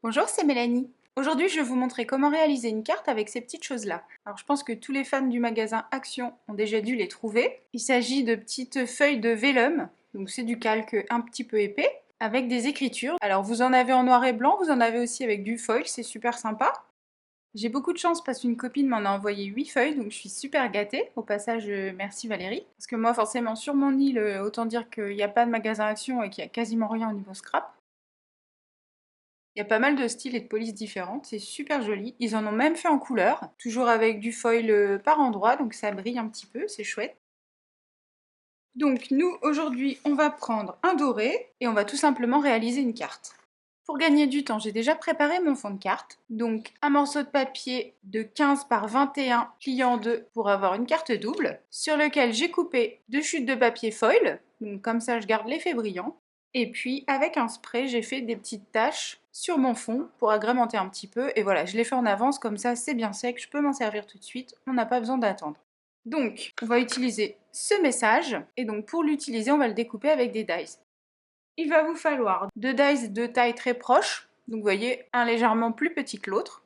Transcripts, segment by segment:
Bonjour, c'est Mélanie. Aujourd'hui, je vais vous montrer comment réaliser une carte avec ces petites choses-là. Alors, je pense que tous les fans du magasin Action ont déjà dû les trouver. Il s'agit de petites feuilles de vellum, donc c'est du calque un petit peu épais, avec des écritures. Alors, vous en avez en noir et blanc, vous en avez aussi avec du foil, c'est super sympa. J'ai beaucoup de chance parce qu'une copine m'en a envoyé 8 feuilles, donc je suis super gâtée. Au passage, merci Valérie. Parce que moi, forcément, sur mon île, autant dire qu'il n'y a pas de magasin Action et qu'il n'y a quasiment rien au niveau scrap. Il y a pas mal de styles et de polices différentes, c'est super joli. Ils en ont même fait en couleur, toujours avec du foil par endroit, donc ça brille un petit peu, c'est chouette. Donc nous, aujourd'hui, on va prendre un doré et on va tout simplement réaliser une carte. Pour gagner du temps, j'ai déjà préparé mon fond de carte. Donc un morceau de papier de 15 par 21 plié en deux pour avoir une carte double, sur lequel j'ai coupé deux chutes de papier foil, donc comme ça je garde l'effet brillant. Et puis avec un spray, j'ai fait des petites taches sur mon fond pour agrémenter un petit peu. Et voilà, je l'ai fait en avance, comme ça c'est bien sec, je peux m'en servir tout de suite, on n'a pas besoin d'attendre. Donc, on va utiliser ce message, et donc pour l'utiliser, on va le découper avec des dies. Il va vous falloir deux dies de taille très proche, donc vous voyez, un légèrement plus petit que l'autre.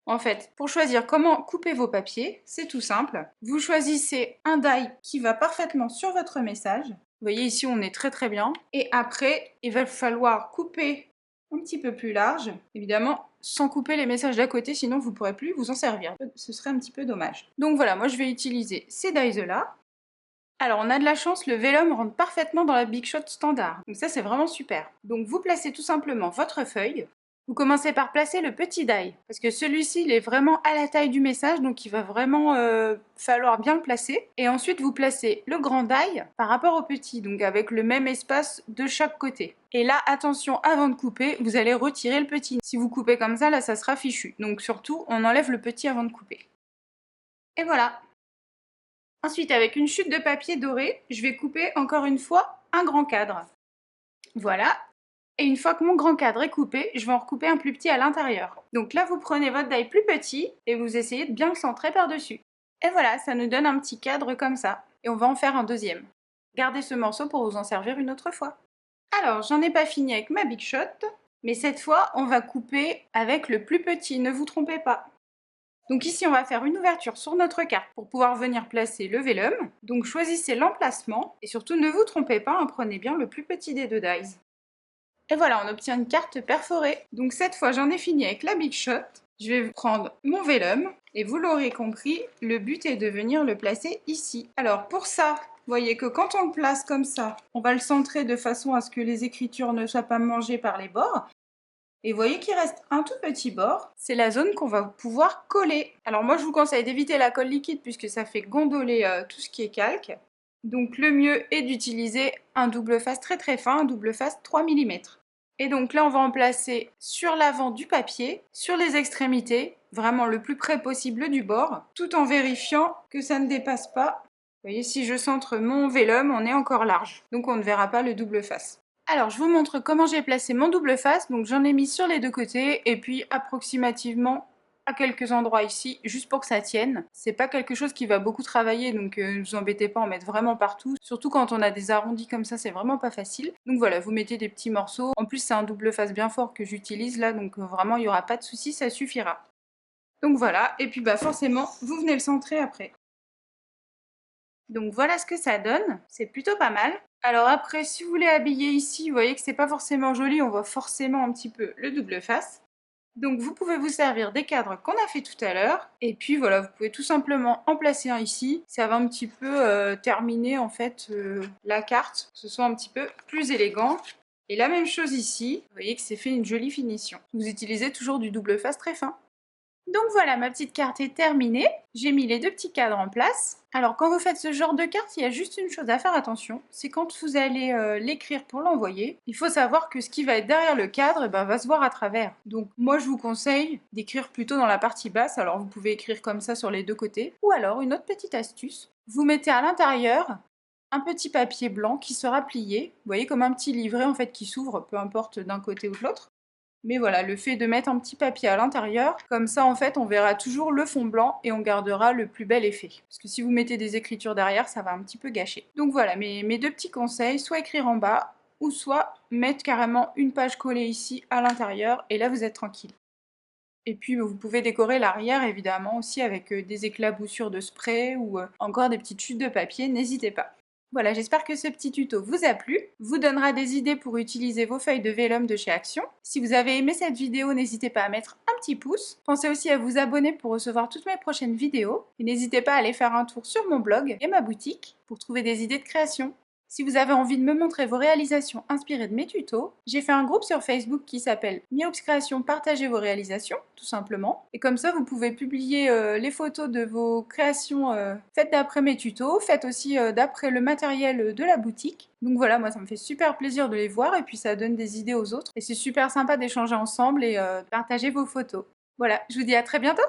En fait, pour choisir comment couper vos papiers, c'est tout simple. Vous choisissez un die qui va parfaitement sur votre message. Vous voyez ici, on est très bien. Et après, il va falloir couper un petit peu plus large, évidemment sans couper les messages d'à côté, sinon vous ne pourrez plus vous en servir. Ce serait un petit peu dommage. Donc voilà, moi je vais utiliser ces dies-là. Alors on a de la chance, le vellum rentre parfaitement dans la Big Shot standard. Donc ça c'est vraiment super. Donc vous placez tout simplement votre feuille. Vous commencez par placer le petit die, parce que celui-ci il est vraiment à la taille du message, donc il va vraiment falloir bien le placer. Et ensuite vous placez le grand die par rapport au petit, donc avec le même espace de chaque côté. Et là, attention, avant de couper, vous allez retirer le petit. Si vous coupez comme ça, là ça sera fichu. Donc surtout, on enlève le petit avant de couper. Et voilà. Ensuite, avec une chute de papier doré, je vais couper encore une fois un grand cadre. Voilà. Et une fois que mon grand cadre est coupé, je vais en recouper un plus petit à l'intérieur. Donc là, vous prenez votre die plus petit et vous essayez de bien le centrer par-dessus. Et voilà, ça nous donne un petit cadre comme ça. Et on va en faire un deuxième. Gardez ce morceau pour vous en servir une autre fois. Alors, j'en ai pas fini avec ma Big Shot, mais cette fois, on va couper avec le plus petit, ne vous trompez pas. Donc ici, on va faire une ouverture sur notre carte pour pouvoir venir placer le vellum. Donc choisissez l'emplacement et surtout ne vous trompez pas, prenez bien le plus petit des deux dies. Et voilà, on obtient une carte perforée. Donc cette fois, j'en ai fini avec la Big Shot. Je vais prendre mon vellum et vous l'aurez compris, le but est de venir le placer ici. Alors pour ça, vous voyez que quand on le place comme ça, on va le centrer de façon à ce que les écritures ne soient pas mangées par les bords. Et vous voyez qu'il reste un tout petit bord, c'est la zone qu'on va pouvoir coller. Alors moi je vous conseille d'éviter la colle liquide puisque ça fait gondoler tout ce qui est calque. Donc le mieux est d'utiliser un double face très fin, un double face 3 mm. Et donc là on va en placer sur l'avant du papier, sur les extrémités, vraiment le plus près possible du bord, tout en vérifiant que ça ne dépasse pas. Vous voyez, si je centre mon vellum, on est encore large, donc on ne verra pas le double face. Alors, je vous montre comment j'ai placé mon double face. Donc, j'en ai mis sur les deux côtés et puis approximativement à quelques endroits ici, juste pour que ça tienne. C'est pas quelque chose qui va beaucoup travailler, donc ne vous embêtez pas à en mettre vraiment partout. Surtout quand on a des arrondis comme ça, c'est vraiment pas facile. Donc voilà, vous mettez des petits morceaux. En plus, c'est un double face bien fort que j'utilise là, donc vraiment, il n'y aura pas de souci, ça suffira. Donc voilà, et puis bah forcément, vous venez le centrer après. Donc voilà ce que ça donne, c'est plutôt pas mal. Alors après, si vous voulez habiller ici, vous voyez que c'est pas forcément joli, on voit forcément un petit peu le double face. Donc vous pouvez vous servir des cadres qu'on a fait tout à l'heure. Et puis voilà, vous pouvez tout simplement en placer un ici. Ça va un petit peu terminer en fait la carte, que ce soit un petit peu plus élégant. Et la même chose ici, vous voyez que c'est fait une jolie finition. Vous utilisez toujours du double face très fin. Donc voilà, ma petite carte est terminée. J'ai mis les deux petits cadres en place. Alors quand vous faites ce genre de carte, il y a juste une chose à faire attention, c'est quand vous allez l'écrire pour l'envoyer, il faut savoir que ce qui va être derrière le cadre va se voir à travers. Donc moi je vous conseille d'écrire plutôt dans la partie basse, alors vous pouvez écrire comme ça sur les deux côtés. Ou alors une autre petite astuce, vous mettez à l'intérieur un petit papier blanc qui sera plié, vous voyez comme un petit livret en fait qui s'ouvre, peu importe d'un côté ou de l'autre. Mais voilà, le fait de mettre un petit papier à l'intérieur, comme ça en fait on verra toujours le fond blanc et on gardera le plus bel effet. Parce que si vous mettez des écritures derrière, ça va un petit peu gâcher. Donc voilà, mes deux petits conseils, soit écrire en bas, ou soit mettre carrément une page collée ici à l'intérieur et là vous êtes tranquille. Et puis vous pouvez décorer l'arrière évidemment aussi avec des éclaboussures de spray ou encore des petites chutes de papier, n'hésitez pas. Voilà, j'espère que ce petit tuto vous a plu, vous donnera des idées pour utiliser vos feuilles de vélum de chez Action. Si vous avez aimé cette vidéo, n'hésitez pas à mettre un petit pouce. Pensez aussi à vous abonner pour recevoir toutes mes prochaines vidéos. Et n'hésitez pas à aller faire un tour sur mon blog et ma boutique pour trouver des idées de création. Si vous avez envie de me montrer vos réalisations inspirées de mes tutos, j'ai fait un groupe sur Facebook qui s'appelle Miops Création, partagez vos réalisations, tout simplement. Et comme ça, vous pouvez publier les photos de vos créations faites d'après mes tutos, faites aussi d'après le matériel de la boutique. Donc voilà, moi ça me fait super plaisir de les voir et puis ça donne des idées aux autres. Et c'est super sympa d'échanger ensemble et de partager vos photos. Voilà, je vous dis à très bientôt!